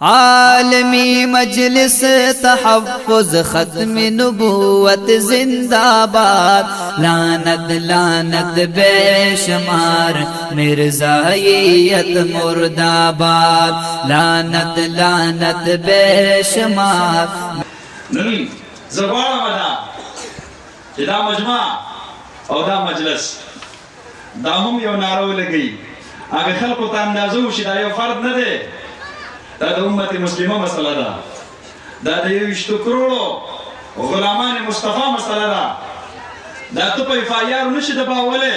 عالمی مجلس تحفظ ختم نبوت زنداباد، لعنت لعنت بے شمار مرزائیت مرداباد، لعنت لعنت بے شمار. نن زبان مدا چې دا مجمع او دا مجلس دا هم یو نارو لګي هغه خلکو ته اندازو شي دا یو فرد نه دی، دا د امت مسلمه مسله ده، دا د 20 کروڑو غلامان مصطفی مسله ده، دا ته په فایار نشي دباوله.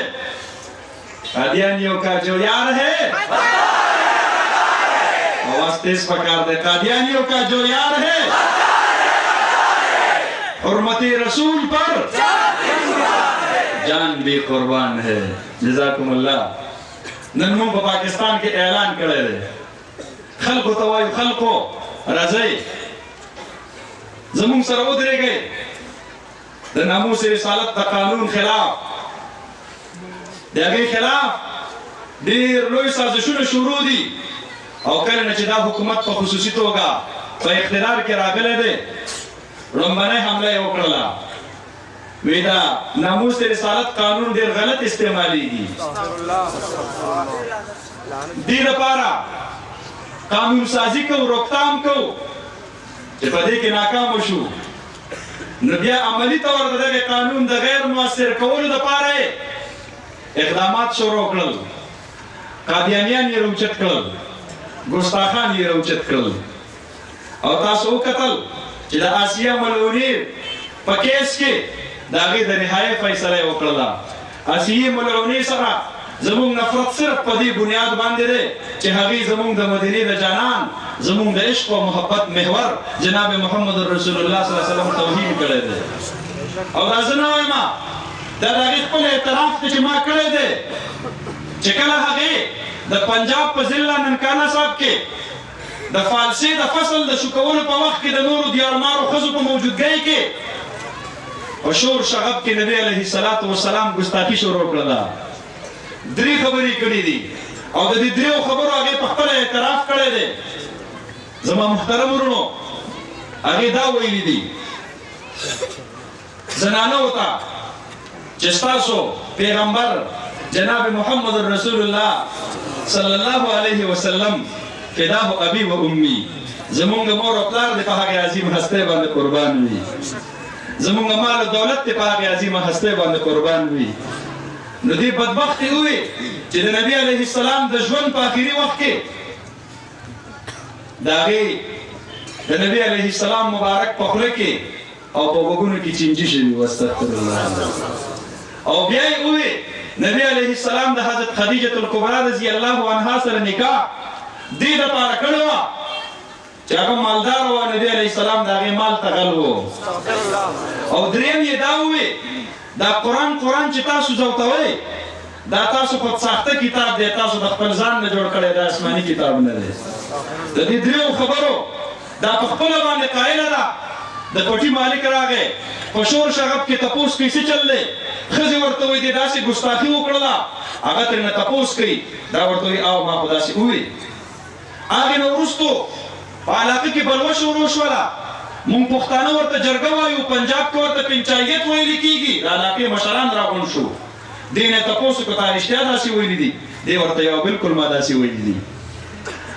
قادیانیوں کا جو یار ہے آواز تیز پکار دے، قادیانیوں کا جو یار ہے حرمت رسول پر جان بھی قربان ہے. جزاکم اللہ. نن موږ په پاکستان کې اعلان کړی دی، خلکو ته وایو خلکو راځئ زموږ سره ودرېږئ، د ناموس رسالت د قانون خلاف د هغې خلاف ډېر لوی سازشونه شروع دي، او کله نه چې دا حکومت په خصوصي توګه په اقتدار کې راغلی دی لومبنۍ حمله یې وکړله، وی دا ناموس رسالت قانون ډېر غلط استعمالیږي، دې لپاره قانون سازی کو روکتام کو چې په دې کې ناکام شو، نو بیا عملی طور د دغه قانون د غیر مؤثر کولو لپاره اقدامات شروع کړل. قادیانیان یې راوچت کړل، ګستاخان یې راوچت کړل، او تاسو وکتل چې د آسیا ملعونې په کیس کې د هغې د نهایي فیصله یې وکړله. آسیې ملعونې سره زمونږ نفرت صرف په دې بنیاد باندې دی چې هغې زمونږ د مدینې د جانان زمونږ د عشق او محبت محور جناب محمد رسول الله صلی الله علیه وسلم توهین کړی دی. او دا زه نه وایم، دا د هغې خپل اعتراف دی چې ما کړی دی چې کله هغې د پنجاب په ضلع ننکانا صاحب کې د فالسي د فصل د شکولو په وخت کې د نورو دیارمارو ښځو په موجودګۍ کې په شور شغب کې نبي علیه الصلاة والسلام ګستاخي شروع کړله. 3 خبرې کړي دي او د دې 3 خبرو هغې په خپله اعتراف کړی دی. زما محترم ورونو، هغې دا ویلي دي زنانو ته چې ستاسو پیغمبر جناب محمد رسول الله صلی الله علیه وسلم فداه ابي و امي، زمونږ مور او پلار دې په هغې عظیم هستۍ باندې قربان وي، زمونږ مال او دولت دې په هغې عظیمه هستۍ باندې قربان وي. نو دې بدبختې ووې چې د نبي علیه السلام د ژوند په آخري وخت کې د هغې د نبي علیه السلام مبارک په خوله کې او په غوږونو کې چینجي شوي و، استغفر الله. او بیا یې ووې نبي علیه السلام د حضرت خدیجة الکبرا رضی الله عنها سره نکاح دې دپاره کړې وه چې هغه مالدار و، نبي علیه السلام د هغې مال ته غل و. او دریم یې دا ووې دا قرآن چې تاسو زوتوئ دا تاسو په ساخته کتاب دی، تاسو د خپل ځان نه جوړ کړی، دا آسماني کتاب نه دی. د دې 3 خبرو دا په خپله باندې قایله ده. د پټي مالک راغی په شور شغب کې تپوس کوي څه چل دی، ښځې ورته وایي دې داسې ګستاخي وکړله، هغه ترېنه تپوس کوي، دا ورته وایي او ما خو داسې ووایي. هغې نه وروستو په علاقه کې بلوه شروع شوله، مونږ پښتانه ورته جرګه وایو، پنجاب کې ورته پنچایت ویلې کېږي، د علاقې مشران راغونډ شو، دې نه یې تپوس وکړو تا رښتیا داسې ویلي دي؟ دې ورته یو بلکل ما داسې ویلي دي.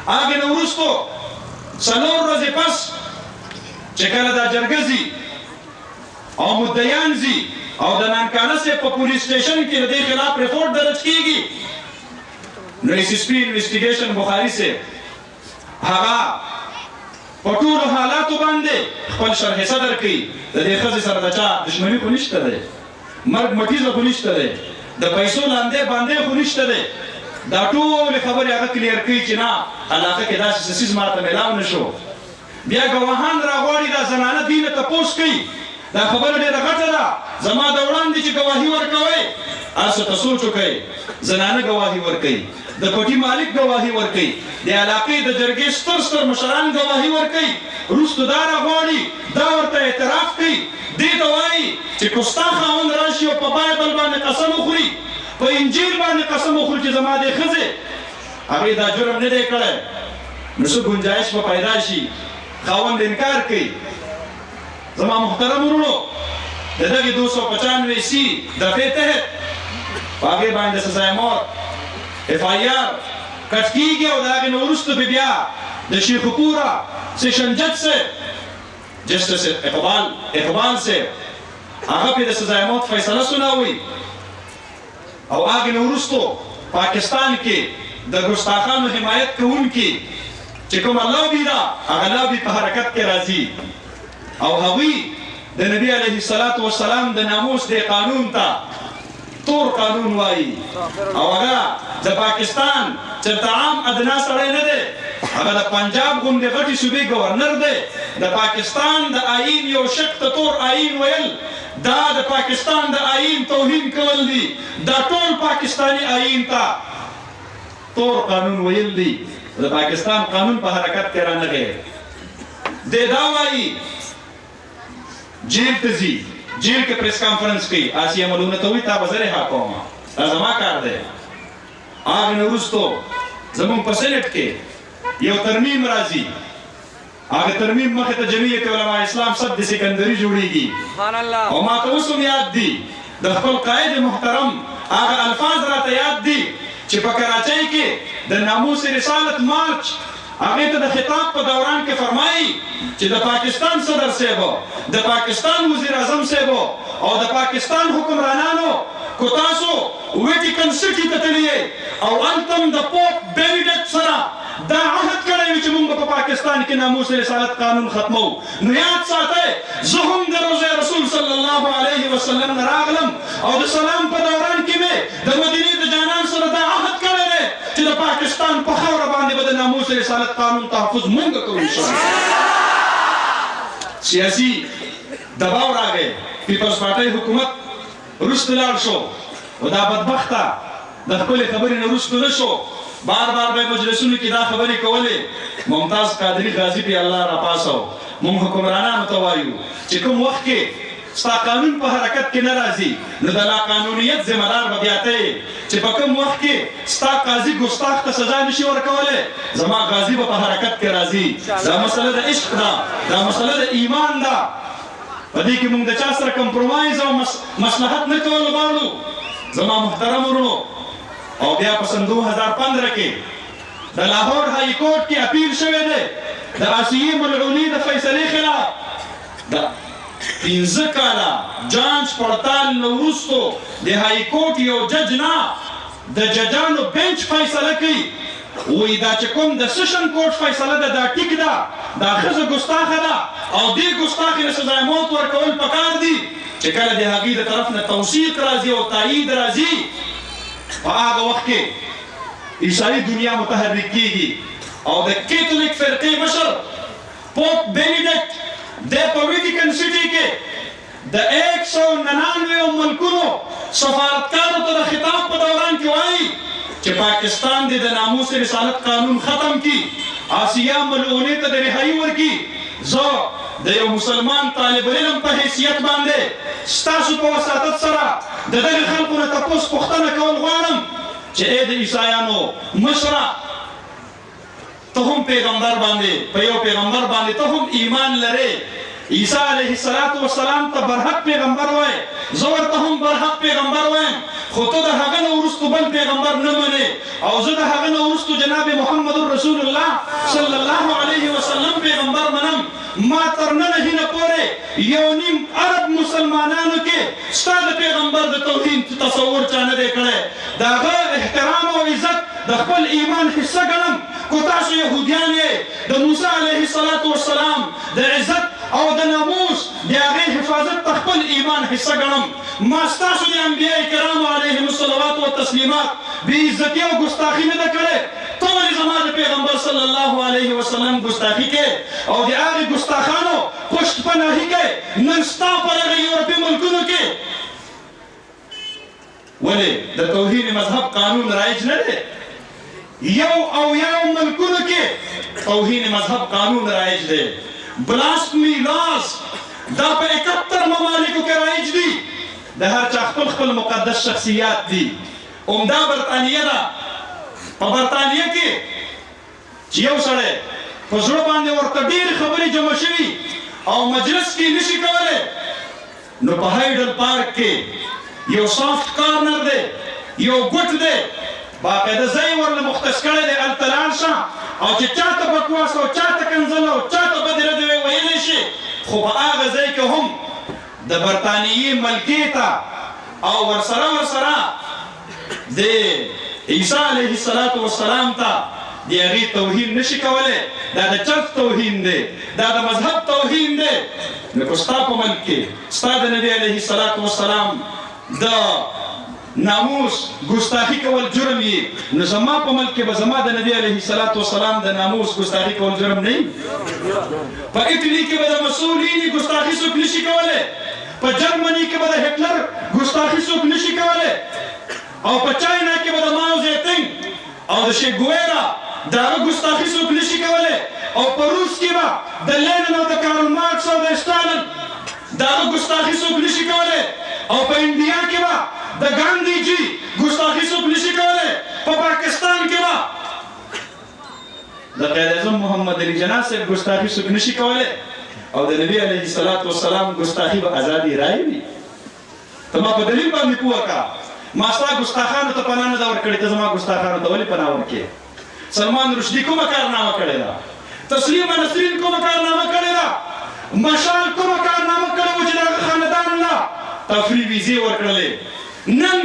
هغې نه وروستو 4 ورځې پس چې کله دا جرګه ځي او مدعیان ځي او د نانکانه صاحب په پولیس سټیشن کې د دې خلاف رپورټ درج کېږي، نو ایس ایس پي انویسټیګیشن بخاري صاحب هغه په ټولو حالاتو باندې خپل شرح صدر کوي. د دې ښځې سره د چا دښمني خو نشته دی، مرګ مټیزه خو نشته دی، د پیسو لاندې باندې خو نشته دی، دا ټولې خبرې هغه کلیر کوي چې نه علاقه کې داسې څه څیز ماته میلاو نه شو. بیا ګواهان راغواړي، دا زنانه دې نه تپوس کوي، دا خبره ډېره غټه ده، زما د وړاندې چې ګواهي ورکوئ هسې ته سوچ وکئ، زنانه ګواهي ورکوي، د پټي مالک ګواهي ورکوي، د علاقې د جرګې ستر مشران ګواهي ورکوي، وروسته دا راغواړي دا ورته اعتراف کوي، دې ته وایي چې کوستا خاوند راشي او په بایبل باندې قسم وخوري، په انجیل باندې قسم وخوري چې زما دې ښځې هغې دا جرم نه دی کړی، نو څه گنجائش به پیدا شي خاوند انکار کوي زما محترم ورونو د دغې 295 سی دفعې تحت په هغې باندې سزای موت FIR کټ کېږي او د هغې نه وروسته بیا د شیخوپورا سیشن جج صاحب جسټس اقبال صاحب هغه پرې د سزای موت فیصله سناوي او هغې نه وروستو پاکستان کې د ګستاخانو حمایت کوونکي چې کومه لابي ده هغه لابي په حرکت کې راځي او هغوی د نبی علیه الصلاة والسلام د ناموس دې قانون ته تور قانون وایي او هغه د پاکستان چېرته عام ادنا سړی نه دی هغه د پنجاب غوندې غټې صوبې ګورنر دی د پاکستان د آئین یو شق ته تور آئین ویل دا د پاکستان د آئین توهین کول دي دا ټول پاکستانی آئین ته تور قانون ویل دي د پاکستان قانون په حرکت کې رانغی دی دا وایي جیل ته ځي جیل کې پریس کانفرنس کوي آسیه ملونه ته وایي تا به زه رها کوم دا زما کار دی هغې نه وروستو زمونږ په سینټ کې یو ترمیم راځي هغه ترمیم مخې ته جمعیت علماء اسلام صد سکندري جوړیږي او ما ته اوس هم یاد دي د خپل قائد محترم هغه الفاظ راته یاد دي چې په کراچۍ کې د ناموس رسالت مارچ هغې ته د خطاب په دوران کې فرمایي چې د پاکستان صدر صاحب د پاکستان وزیر اعظم صاحب او د پاکستان حکمرانانو کو تاسو ویټیکن سټي ته تللی او هلته هم د پوپ بینیډکټ سره دا عهد کړی وي چې موږ په پاکستان کې ناموس رسالت قانون ختمو نو یاد ساتئ زه هم د روضه رسول صلی الله علیه وسلم نه راغلم او د سلام په دوران کې مې د مدینې د جانان سره دا عهد کړی دی چې د پاکستان په خاوره باندې به د ناموس رسالت قانون تحفظ مونږ کوو انشاءالله سیاسي دباو راغی پیپلز پارټۍ حکومت وروسته لاړ شو او دا بدبخته د خپلې خبرې نه وروسته نه شو بار بار به مجلسونو کې دا خبرې کولې ممتاز قادري غازي پې الله راپاسو موږ حکمرانانو ته وایو چې کوم وخت کې ستا قانون په حرکت کې نه راځي نو د لاقانونیت ذمهدار به بیا ته یې چې په کوم وخت کې ستا قاضي ګستاخ ته سزا نشي ورکولی زما غازي به په حرکت کې راځي دا مسله د عشق ده دا مسله د ایمان ده په دې کې موږ د چا سره کمپرومایز او مصلحت نه کول غواړو زما محترم ورونو او بیا په سن 2015 کې د لاهور هائی کورټ کې اپیل شوی دی د آسیې ملعوني د فیصلې خلاف د 15 کاله جانچ پړتال نه وروستو د هائی کورټ یو جج نه د ججانو بینچ فیصله کوي وایي دا چې کوم د سیشن کورټ فیصله ده دا ټیک ده دا ښځه ګستاخه ده او دې ګستاخې له سزای موت ورکول پکار دي چې کله د هغې د طرف نه توثیق راځي او تایید راځي په هغه وخت کې عیسائی دنیا متحرک کیږي او د کیتولیک فرقې مشر پوپ بینیډکټ د په ویټیکن سټي کې د 199 ملکونو سفارتکارو ته د خطاب په دوران کې وایي چې پاکستان دې د ناموس رسالت قانون ختم کی آسیه ملعونې ته د رهایي ورکړي زه د یو مسلمان طالب العلم په حیثیت باندې ستاسو په وساطت سره د دغې خلکو نه تپوس پوښتنه کول غواړم چې ای د عیسایانو مشره ته هم پیغمبر باندې په یو پیغمبر باندې ته هم ایمان لرې عیسی علیه السلام ته برحق پیغمبر وایي زه ورته هم برحق پیغمبر وایم خو ته د هغه نه وروستو بل پیغمبر نه منې او زه د هغه نه وروستو جناب محمد رسول الله صلی الله علیه وسلم پیغمبر منم ما تر ننه هیله پورې یو نیم عرب مسلمانانو کې ستا د پیغمبر د توهین تصور چا نه دی کړی د هغه احترام او عزت د خپل ایمان حصه ګڼم کو تاسو یهودیان یې د موسی علیه السلام د عزت او د ناموس د هغې حفاظت په خپل ایمان حصه ګڼم ما ستاسو د انبیاء کرامو علیهم الصلوات والتسلیمات بې عزتي او ګستاخي نه ده کړې ته ولې زما د پیغمبر صلی الله علیه وسلم ګستاخي کوې او د هغې ګستاخانو پشت پناهي کوې نن ستا په دغه یورپي ملکونو کې ولې د توهین مذهب قانون رایج نه دی یو ملکونو کې توهین مذهب قانون رایج دی بلاسفمی لاز دا په 71 ممالکو کې رایج دي د هر چا خپل مقدس شخصیات دي عمده برطانیه ده په برطانیه کې چې یو سړی په زړه باندې ورته ډېرې خبرې جمع شوي او مجلس کې نشي کولی نو په هایډل پارک کې یو سافټ کارنر دی یو ګوټ دی باقاعده ځای ورله مختص کړی دی هلته لاړ شه او چې چاته بکواس او چاته کنځل او چاته بدې ردې ویلی شي خو په هغه ځای کې هم د برطانیې ملکې ته او ورسره د عیسی علیه السلام ته د هغې توهین نشي کولی دا د چرچ توهین دی دا د مذهب توهین دی نو که ستا په ملک کې ستا د نبي علیه السلام د ناموس ګستاخي کول جرم یې نو زما په ملک کې به زما د نبي علیه السلام د ناموس ګستاخي کول جرم نه وي په ایټالي کې به د مسولیني ګستاخي څوک نشي کولی په جرمني کې به د هټلر ګستاخي څوک نشي کولی او په چاینا کې به د ماو زیتنګ او د شي ګویرا د هغه ګستاخي څوک نشي کولی او په روس کې به د لینن او د کارل مارکس او د ستالین د هغه ګستاخي څوک نشي کولی او په انډیا کې به د ګاندھی جی ګستاخي څوک نشي کولی په پاکستان کې به د قائد اعظم محمد علي جناح صاحب ګستاخي څوک نشي کولی او د نبی علیه السلام ګستاخي به ازادي رایې وي ته ما په دلیل باندې پوه کړه ما ستا ګستاخانو ته پناه نه ده ورکړې ته زما ګستاخانو ته ولې پناه ورکړې سلمان رشدي کومه کارنامه کړې ده تسلیمه نسرین کومه کارنامه کړې ده مشال کومه کارنامه کړې وه چې د هغه خاندان له تفریح ویزې ورکړلې نن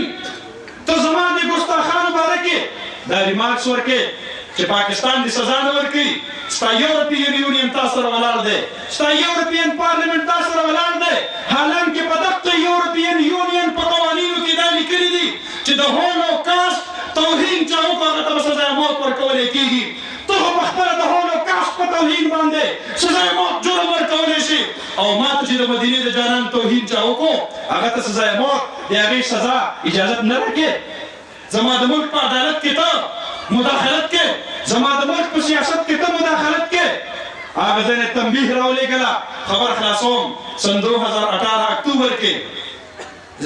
ته زما د ګستاخانو باره کې دا ریمارکس ورکې چې پاکستان دې سزا نه ورکوي ستا یورپین یونین تا سره ولاړ دی ستا یورپین پارلمنټ تا سره ولاړ دی حالانکې په دغه یورپین یونین په قوانینو کې دا لیکلي دي چې د هولوکاسټ توهین چا وکړ هغه ته به سزای موت ورکولی کېږي ته خو پخپله د هولوکاسټ په توهین باندې سزای موت جرم ورکولی شي او ما ته چې د مدینې د جانان توهین چا وکړو هغه ته سزای موت د هغې سزا اجازت نه راکړې زما د ملک په عدالت کې ته مداخلت کې زما د ملک په سیاست کې ته مداخلت کې هغه ځای نه تنبیه راولېږله خبر خلاصوم سن 2018 اکتوبر کې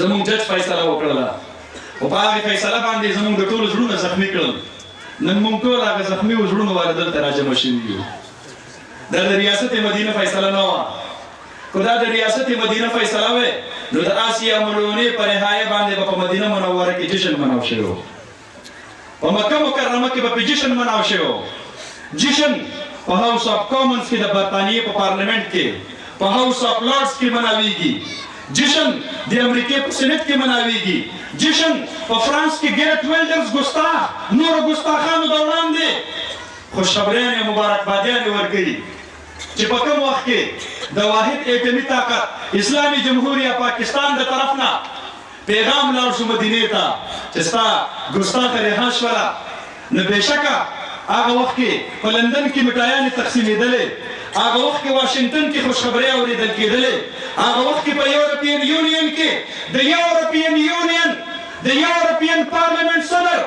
زموږ جج فیصله وکړله او په هغې فیصله باندې زموږ د ټولو زړونه زخمي کړل نن موږ ټول هغه زخمي و زړونو والا دلته راجمع شوي یو دا د ریاست مدینه فیصله نه وه که دا د ریاست مدینه فیصله وی نو د آسیا ملونې په نهایه باندې به په مدینه منوره کې جشن مناو شوی په مکه مکرمه کې به په جشن مناو شوی جشن په هاوس اف کامنز کې د برطانیې په پارلمنټ کې په هاوس اف لارډز کې مناویږي جشن د امریکې په سینټ کې مناویږي جشن په فرانس کې ګیرټ ویلډرز ګستاخ نورو ګستاخانو د وړاندې خوشخبریانې مبارکبادیانې ورکوي چې په کوم وخت کې د واحد ایټمي طاقت اسلامي جمهوریه پاکستان د طرف نه پیغام لاړ شو مدینې ته چې ستا ګستاخه رها شوله نو بېشکه هغه وخت کې په لندن کې مټایانې تقسیمېدلې هغه وخت کې واشنګټن کې خوشخبرۍ اورېدل کېدلې هغه وخت کې په یورپین یونین کې د یورپین پارلمنټ صدر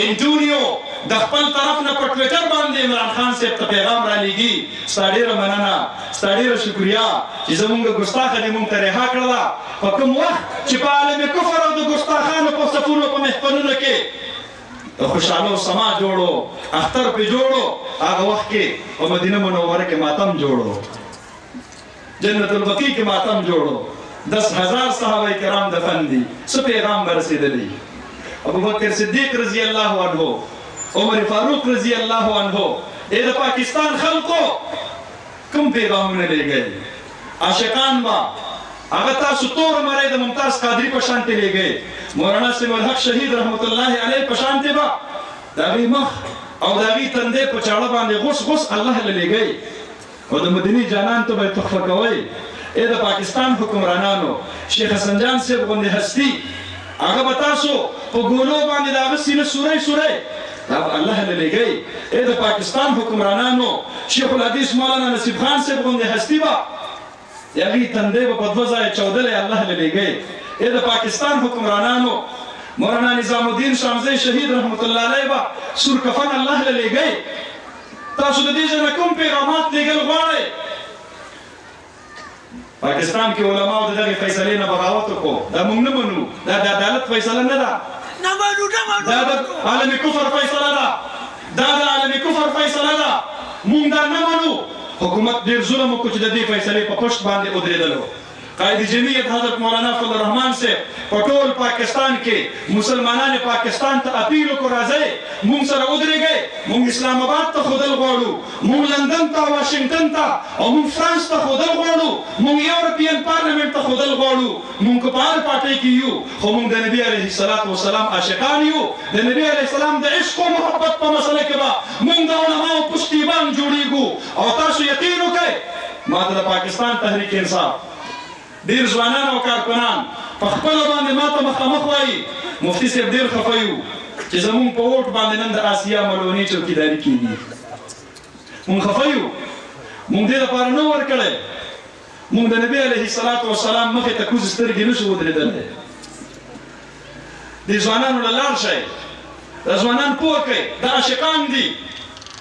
انټونیو د خپل طرف نه په ټویټر باندې عمران خان صاحب ته پیغام رالیږي ستا ډېره مننه ستا ډېره شکریا چې زموږ ګستاخه دې موږ ته رها کړله په کوم وخت چې په عالم کفر او د ګستاخانو په صفونو په محفلونو کې د خوشحالو سما جوړو اختر پې جوړو هغه وخت کې په مدینه منوره کې ماتم جوړو جنت البقیع کې ماتم جوړو 10,000 صحابه کرام دفن دي څه پیغام به رسېدلی ابوبکر صدیق رضی الله عنه عمر فاروق رضی الله عنه د پاکستان خلقو کوم پیغامونه لېږئ عاشقان با هغه تاسو تور مری د ممتاز قادری په شانتې لېږئ مولانا سلیمان الحق شهید رحمت الله علیه په شانتې به د هغې مخ او د هغې تندې په چاړه باندې غوس غوس الله له لېږئ او د مدني جانان ته به یې تحفه کوئ د پاکستان حکمرانانو شیخ حسن جان صاحب غوندې هستي هغه به تاسو په ګولو باندې د هغه سینه سوری سوری دا به الله له لېږئ د پاکستان حکمرانانو شیخ الحدیث مولانا نصیب خان صاحب غوندې هستي به د هغې تندې به په 2 ځایه چودلی الله له لېږئ د پاکستان حکمرانانو مولانا نظام الدین شامزی شهید رحمت الله علیه به سور کفن الله له لېږئ تاسو د دې ځای نه کوم پیغامات لېږل غواړئ پاکستان کې علماو د دغې فیصلې نه بغاوت وکړو دا موږ نه منو دا د عدالت فیصله نه ده دا د عالم کفر فیصله ده دا د عالم کفر فیصله ده مونږ دا نه منو. حکومت ډېر ظلم وکړو چې د دې فیصلې په پشت باندې ودرېدلو. قائد جمعیت حضرت مولانا فضل الرحمن سے په ټول پاکستان کې مسلمانان پاکستان ته اپیل وکړو راځئ مونږ سره ودرېږئ. مونږ اسلام آباد ته ښودل غواړو، مونږ لندن ته، واشنګټن ته او مونږ فرانس ته ښودل غواړو، مونږ یورپین پارلمنټ ته ښودل غواړو. مونږ که په هر پارټۍ کې یو خو مونږ د نبي علیه الصلاة والسلام عاشقان یو. د نبي علیه السلام د عشق او محبت په مسله کې به مونږ د علماو پشتیبان جوړېږو. او تاسو یقین وکړئ ما ته د پاکستان تحریک انصاف ډېر ځوانان او کارکنان په خپله باندې ما ته مخامخ وایي مفتي صاحب ډېر خفه یو چې زمونږ په ووټ باندې نن د آسیا ملونې چوکیداري کېږي. مونږ خفه یو، مونږ دې لپاره نه ورکړی. مونږ د نبي علیه الصلاة والسلام مخې ته کوز سترګې نشو ودرېدلی. دې ځوانانو له لاړ شئ، دا ځوانان پوه کړئ دا عاشقان دي،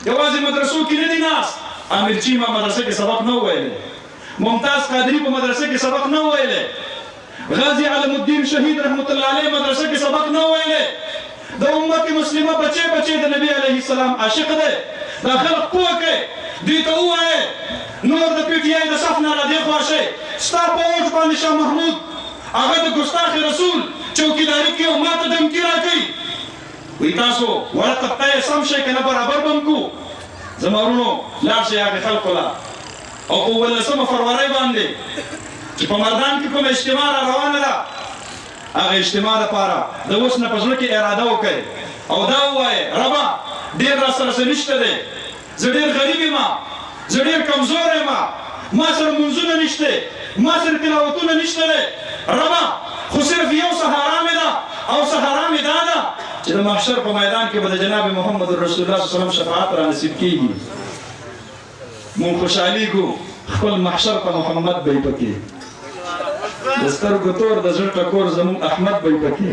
یوازې مدرسو کې نه دي ناست. عامر چیمه مدرسه کې سبق نه وویلی، ممتاز قادری په مدرسه کې سبق نه ویلې، غازی علم الدین شهید رحمت الله علیه مدرسه کې سبق نه ویلې. د امت مسلمه بچي د نبی علیه السلام عاشق دی. دا خلک پوه کړئ، دوی ته ووایئ نور د پی ټي آی د صف نه را دې خوا شئ. ستا په ووټ باندې شاه محمود هغه د ګستاخ رسول چوکیداري کوي او ما ته دمکي راکوي. وایي تاسو وړه طبقه یې سم شئ که نه برابر به م کړو. زما وروڼو لاړ شئ هغې خلکو له او په 18 فروری باندې چې په مردان کې کومه اجتماع را روانه ده هغه اجتماع لپاره د اوس نه په زړه کې اراده وکړئ او دا ووایئ ربه ډېر را سره څه نشته دی، زه ډېر غریب یم، زه ډېر کمزور یم، ما سره لمونځونه نشته، ما سره تلاوتونه نشته دی. ربه خو صرف یو سهارا مې ده او سهارا مې دا ده چې د محشر په میدان کې به د جناب محمد رسول الله صلی الله علیه وسلم شفاعت را نصیب کېږي. مونږ خوشحالیږو خپل محشر په محمد به یې پکې، د سترګو تور د زړه ټکور زمونږ احمد به یې پکې.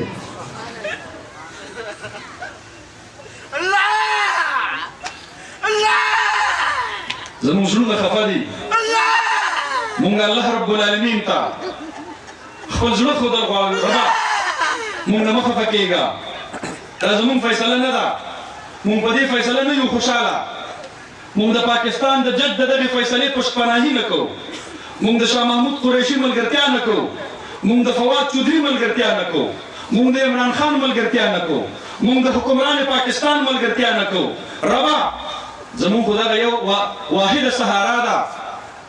زمونږ زړونه خفه دي، مونږ الله رب العالمین ته خپل زړه ښودل غواړو. ربه مونږ نه مه خفه کېږه، دا زمونږ فیصله نه ده، مونږ په دې فیصله نه یو خوشحاله. مونږ د پاکستان د جج د دغې فیصلې پشتپناهي نه کوو، مونږ د شاه محمود قریشي ملګرتیا نه کوو، مونږ د فواد چودھري ملګرتیا نه کوو، مونږ د عمران خان ملګرتیا نه کوو، مونږ د حکمران پاکستان ملګرتیا نه کوو. ربه زمونږ خو دغه یو واحده سهارا ده،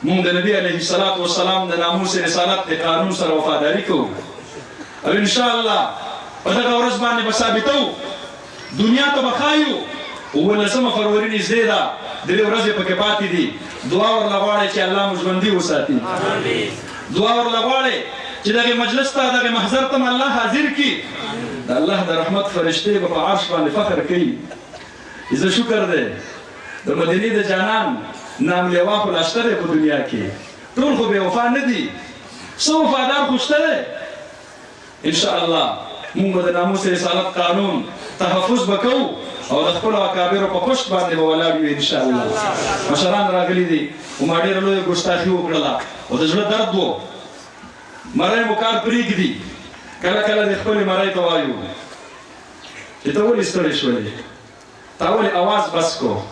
مونږ د نبي علیه الصلاة والسلام د ناموس رسالت د قانون سره وفاداري کوو او انشاءالله په دغه ورځ باندې به ثابتوو، دنیا ته به ښایو. 19 فروری نږدې ده، درې ورځې پکې پاتې دي. دعا ورله غواړئ چې الله مو ژوندي وساتي، دعا ورله غواړئ چې دغې مجلس ته دغې محضر ته الله حاضر کړي. د الله د رحمت فرشتې به په عرش باندې فخر کوي. زه شکر دی د مدینې د جانان نام لیوا خو لا شته دی په دنیا کې، ټول خو بې وفا نه دي، څه وفادار خو شته دی. انشاءالله مونږ به د ناموس رسالت قانون تحفظ به کوو او د خپلو اکابرو په پشت باندې به ولاړ یو انشاءالله. مشران راغلي دي او ما ډېره لویه ګستاخي وکړله او د زړه درد و، مرۍ مو کار پرېږدي. کله کله د خپلې مرۍ ته وایو چې ته ولې ستړې شولې، تا ولې اواز بس کو.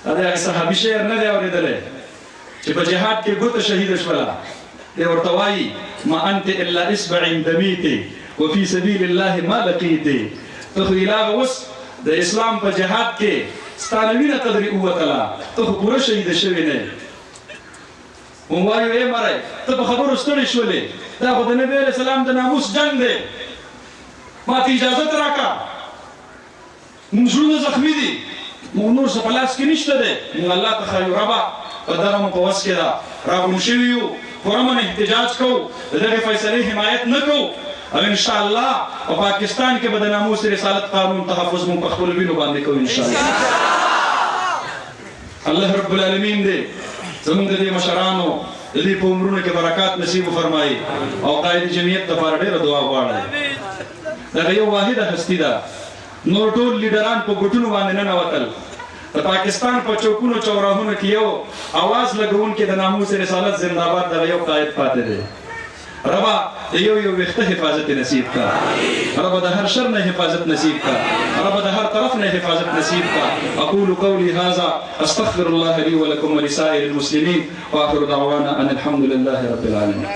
دا د هغې صحابي شعر نه دی اورېدلی چې په جهاد کې ګوته شهیده شوله، دی ورته وایي ما انت الا اصبع دمیتې وفي سبیل الله ما لقیتې. ته خو الهغه اوس د اسلام په جهاد کې ستا نه وینه قدرې ووتله، ته خو پوره شهیده شوې نه یې. مونږ وایو ای مرۍ ته په خبرو ستړې شولې، دا خو د نبي علیه السلام د ناموس جنګ دی، ما ته اجازت راکړه. مونږ زړونه زخمي دي، مونږ نور څه په لاس کې نشته دی. مونږ الله ته ښایو ربه په دغه مو په وس کې ده، راغونډ شوي یو، پرامن احتجاج کوو، د دغې فیصلې حمایت نه کوو او انشاءالله په پاکستان کې به د ناموس رسالت قانون تحفظ مونږ په خپلو وینو باندې کوو انشاءالله. الله رب العالمین دی زمونږ د دې مشرانو د دې په عمرونو کې برکات نصیب وفرمایي او قائد جمعیت لپاره ډېره دعا غواړئ. دغه یو واحده هستي ده، نور ټول لیډران په ګوټونو باندې ننوتل. د پاکستان په چوکونو چوراهونو کې یو اواز لګونکی د ناموس رسالت زنده‌باد دغه یو قائد پاتې دی. ربا یو یو وخت حفاظت نصیب کا ربا د هر شر نه حفاظت نصیب کا ربا د هر طرف نه حفاظت نصیب کا اقول قولي هذا استغفر الله لي ولكم ولسائر المسلمين واخر دعوانا ان الحمد لله رب العالمين